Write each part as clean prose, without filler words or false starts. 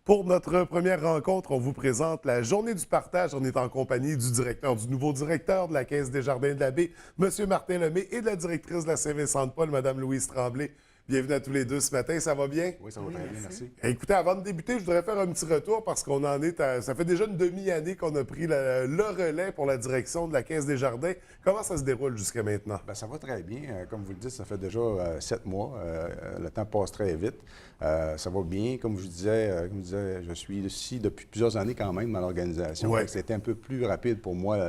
Pour notre première rencontre, on vous présente la journée du partage. On est en compagnie du nouveau directeur de la Caisse des Jardins de la Baie, M. Martin Lemay, et de la directrice de la Saint-Vincent-de-Paul, Mme Louise Tremblay. Bienvenue à tous les deux ce matin. Ça va bien? Oui, ça va très bien, merci. Écoutez, avant de débuter, je voudrais faire un petit retour parce qu'on en est à... Ça fait déjà une demi-année qu'on a pris le relais pour la direction de la Caisse des Jardins. Comment ça se déroule jusqu'à maintenant? Bien, ça va très bien. Comme vous le dites, ça fait déjà 7 mois. Le temps passe très vite. Ça va bien. Comme je disais, je suis ici depuis plusieurs années quand même dans l'organisation. Ouais. C'était un peu plus rapide pour moi,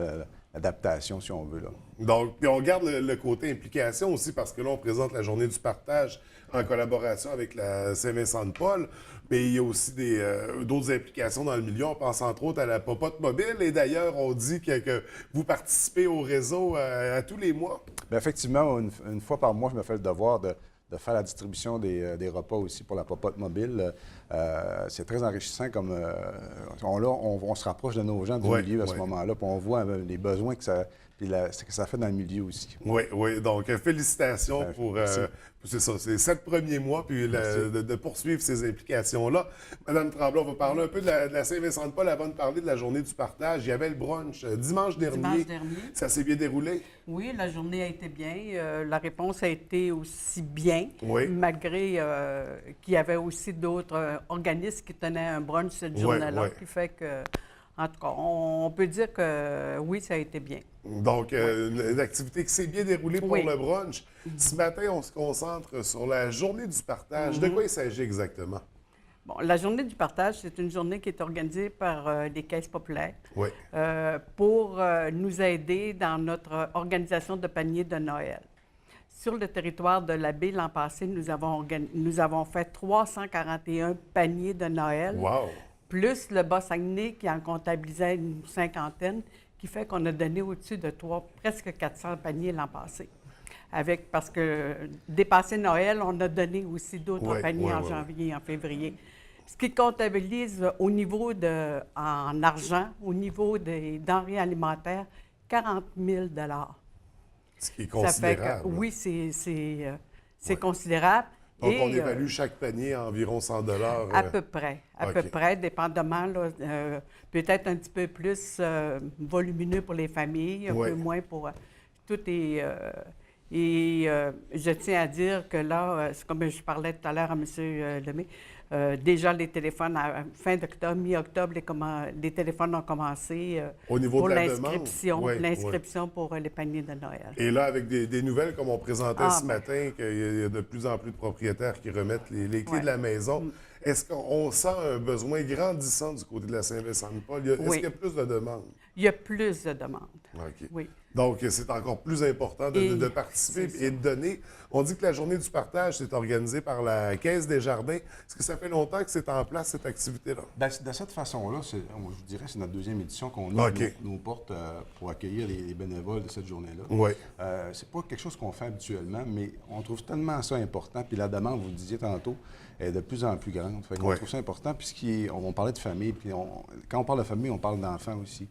l'adaptation, si on veut, là. Donc, puis on garde le côté implication aussi parce que là, on présente la journée du partage en collaboration avec la Saint-Vincent-de-Paul, mais il y a aussi d'autres implications dans le milieu. On pense entre autres à la popote mobile et d'ailleurs, on dit que vous participez au réseau à tous les mois. Bien, effectivement, une fois par mois, je me fais le devoir de faire la distribution des repas aussi pour la popote mobile. C'est très enrichissant comme on se rapproche de nos gens du milieu à ce moment-là, puis on voit les besoins que ça fait dans le milieu aussi. Oui, oui. Donc, félicitations pour c'est ça, ces 7 premiers mois, puis de poursuivre ces implications-là. Madame Tremblay, on va parler un peu de la Saint-Vincent-de-Paul avant de parler de la journée du partage. Il y avait le brunch dimanche dernier. Ça s'est bien déroulé? Oui, la journée a été bien. La réponse a été aussi bien, malgré qu'il y avait aussi d'autres organismes qui tenaient un brunch cette journée-là, qui fait que, en tout cas, on peut dire que oui, ça a été bien. Donc, une activité qui s'est bien déroulée pour le brunch. Ce matin, on se concentre sur la journée du partage. De quoi il s'agit exactement? Bon, la journée du partage, c'est une journée qui est organisée par les caisses populaires pour nous aider dans notre organisation de panier de Noël. Sur le territoire de la baie, l'an passé, nous avons fait 341 paniers de Noël, plus le Bas-Saguenay qui en comptabilisait une cinquantaine, qui fait qu'on a donné au-dessus de presque 400 paniers l'an passé. Parce que dépassé Noël, on a donné aussi d'autres paniers en janvier et en février. Ce qui comptabilise au niveau en argent, au niveau des denrées alimentaires, 40 000 $. Ce qui est considérable. Ça fait oui, c'est considérable. Donc, on évalue chaque panier à environ 100 $. À peu près, dépendamment, peut-être un petit peu plus volumineux pour les familles, un peu moins pour... Tout est... je tiens à dire que là, comme je parlais tout à l'heure à M. Lemay, déjà les téléphones, à fin d'octobre, mi-octobre, les téléphones ont commencé au niveau pour de la l'inscription pour les paniers de Noël. Et là, avec des nouvelles comme on présentait ce matin, qu'il y a de plus en plus de propriétaires qui remettent les clés de la maison, est-ce qu'on sent un besoin grandissant du côté de la Saint-Vincent-de-Paul? Est-ce qu'il y a plus de demandes? Il y a plus de demandes. Oui. Donc, c'est encore plus important de participer et de donner. On dit que la journée du partage, c'est organisé par la Caisse des Jardins. Est-ce que ça fait longtemps que c'est en place, cette activité-là? Bien, de cette façon-là, je vous dirais que c'est notre deuxième édition qu'on ouvre nos portes pour accueillir les bénévoles de cette journée-là. Oui. C'est pas quelque chose qu'on fait habituellement, mais on trouve tellement ça important. Puis la demande, vous le disiez tantôt, est de plus en plus grande. Fait qu'on trouve ça important, puisqu'on parlait de famille, puis quand on parle de famille, on parle d'enfants aussi.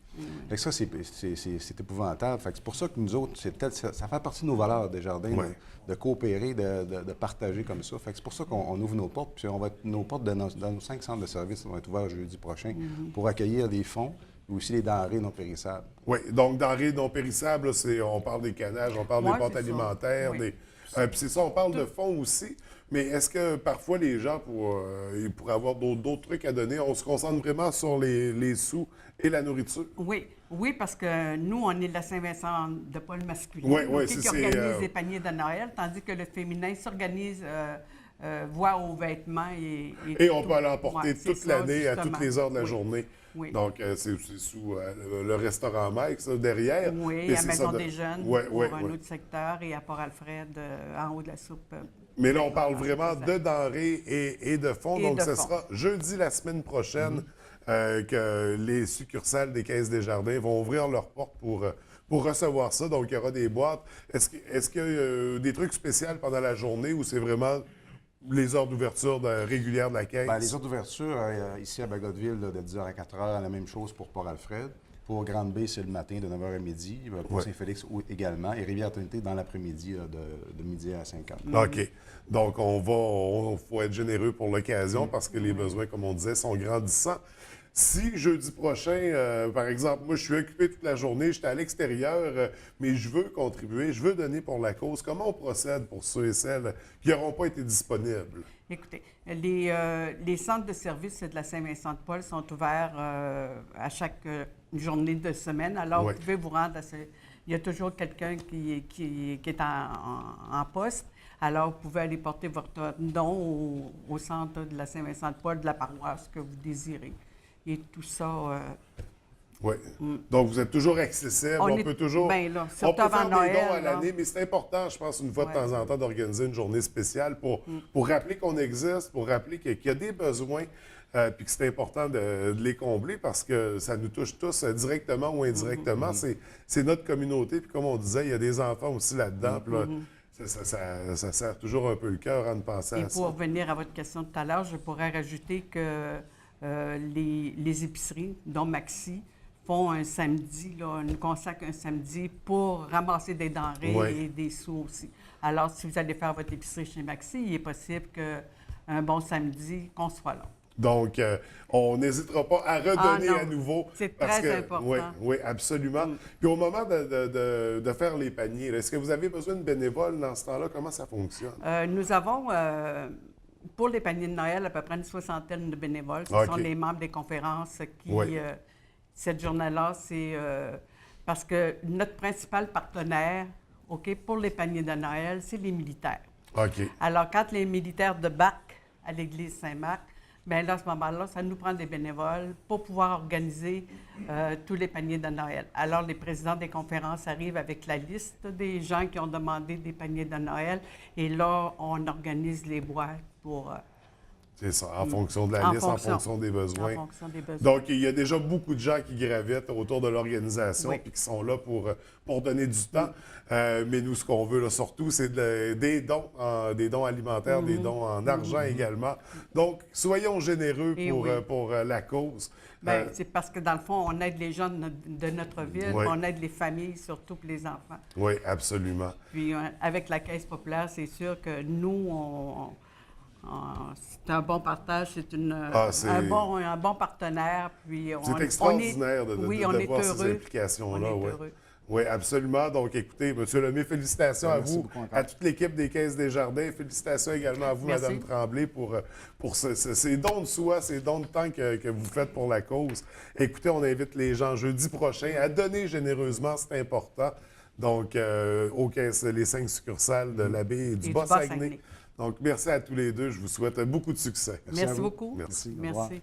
Fait que ça, c'est épouvantable. Fait que c'est pour ça que nous autres, ça fait partie de nos valeurs des jardins, de coopérer, de partager comme ça. Fait que c'est pour ça qu'on ouvre nos portes, puis nos portes dans nos 5 centres de services vont être ouverts jeudi prochain pour accueillir des fonds, mais aussi les denrées non périssables. Oui, donc denrées non périssables, on parle des canages, on parle des pâtes alimentaires, puis c'est ça, on parle de fonds aussi. Mais est-ce que parfois les gens, pour avoir d'autres trucs à donner, on se concentre vraiment sur les sous et la nourriture? Oui, parce que nous, on est de la Saint-Vincent-de-Paul masculin, qui organise les paniers de Noël, tandis que le féminin s'organise, voit aux vêtements et on peut aller emporter toute l'année, à toutes les heures de la journée. Oui. Donc, c'est sous le restaurant Mike, ça, derrière. Oui, à Maison des Jeunes, pour un autre secteur, et à Port-Alfred, en haut de la soupe. Mais là, on parle vraiment de denrées et de fonds. Donc, ce sera jeudi la semaine prochaine que les succursales des Caisses des Jardins vont ouvrir leurs portes pour recevoir ça. Donc, il y aura des boîtes. Est-ce qu'il y a des trucs spéciaux pendant la journée ou c'est vraiment les heures d'ouverture régulières de la caisse? Bien, les heures d'ouverture, ici à Bagotville, de 10h à 4h, la même chose pour Port-Alfred. Pour Grande-Bay, c'est le matin de 9h à midi. Pour Saint-Félix également. Et Rivière-Trinité dans l'après-midi de midi à 5h. OK. Donc, faut être généreux pour l'occasion parce que les besoins, comme on disait, sont grandissants. Si jeudi prochain, par exemple, moi, je suis occupé toute la journée, j'étais à l'extérieur, mais je veux contribuer, je veux donner pour la cause, comment on procède pour ceux et celles qui n'auront pas été disponibles? Écoutez, les centres de services de la Saint-Vincent-de-Paul sont ouverts à chaque journée de semaine. Alors, vous pouvez vous rendre il y a toujours quelqu'un qui est en poste. Alors, vous pouvez aller porter votre don au centre de la Saint-Vincent-de-Paul, de la paroisse que vous désirez. Et tout ça... Oui. Donc, vous êtes toujours accessible. On peut toujours. Là, on peut faire Noël, des dons à l'année, mais c'est important, je pense, une fois de temps en temps, d'organiser une journée spéciale pour rappeler qu'on existe, pour rappeler qu'il y a des besoins, puis que c'est important de les combler parce que ça nous touche tous directement ou indirectement. C'est notre communauté. Puis, comme on disait, il y a des enfants aussi là-dedans. Puis là, ça serre toujours un peu le cœur à ne penser à ça. Et pour revenir à votre question de tout à l'heure, je pourrais rajouter que les épiceries, dont Maxi, font un samedi, nous consacrent un samedi pour ramasser des denrées et des sous aussi. Alors, si vous allez faire votre épicerie chez Maxi, il est possible qu'un bon samedi, qu'on soit là. Donc, on n'hésitera pas à redonner à nouveau. C'est très important. Oui, absolument. Puis au moment de faire les paniers, est-ce que vous avez besoin de bénévoles dans ce temps-là? Comment ça fonctionne? Nous avons, pour les paniers de Noël, à peu près une 60aine de bénévoles. Ce sont les membres des conférences qui... Cette journée-là, c'est parce que notre principal partenaire, pour les paniers de Noël, c'est les militaires. Alors, quand les militaires débarquent à l'église Saint-Marc, bien là, à ce moment-là, ça nous prend des bénévoles pour pouvoir organiser tous les paniers de Noël. Alors, les présidents des conférences arrivent avec la liste des gens qui ont demandé des paniers de Noël et là, on organise les boîtes pour... C'est ça, en fonction de la liste, en fonction des besoins. En fonction des besoins. Donc, il y a déjà beaucoup de gens qui gravitent autour de l'organisation et qui sont là pour donner du temps. Mais nous, ce qu'on veut là, surtout, c'est des dons alimentaires, des dons en argent également. Donc, soyons généreux pour la cause. Bien, c'est parce que, dans le fond, on aide les gens de notre ville, on aide les familles, surtout pour les enfants. Oui, absolument. Puis, avec la Caisse populaire, c'est sûr que nous, c'est un bon partage, c'est un bon partenaire. C'est extraordinaire de voir ces heureux. implications-là. Oui, absolument. Donc, écoutez, M. Lemay, félicitations à vous, à toute l'équipe des Caisses des Jardins. Félicitations également à vous, Mme Tremblay, pour ces dons de soi, ces dons de temps que vous faites pour la cause. Écoutez, on invite les gens jeudi prochain à donner généreusement, c'est important. Donc, aux caisses, les 5 succursales de la baie et du Bas-Saguenay. Donc, merci à tous les deux. Je vous souhaite beaucoup de succès. Merci beaucoup. Merci. Merci.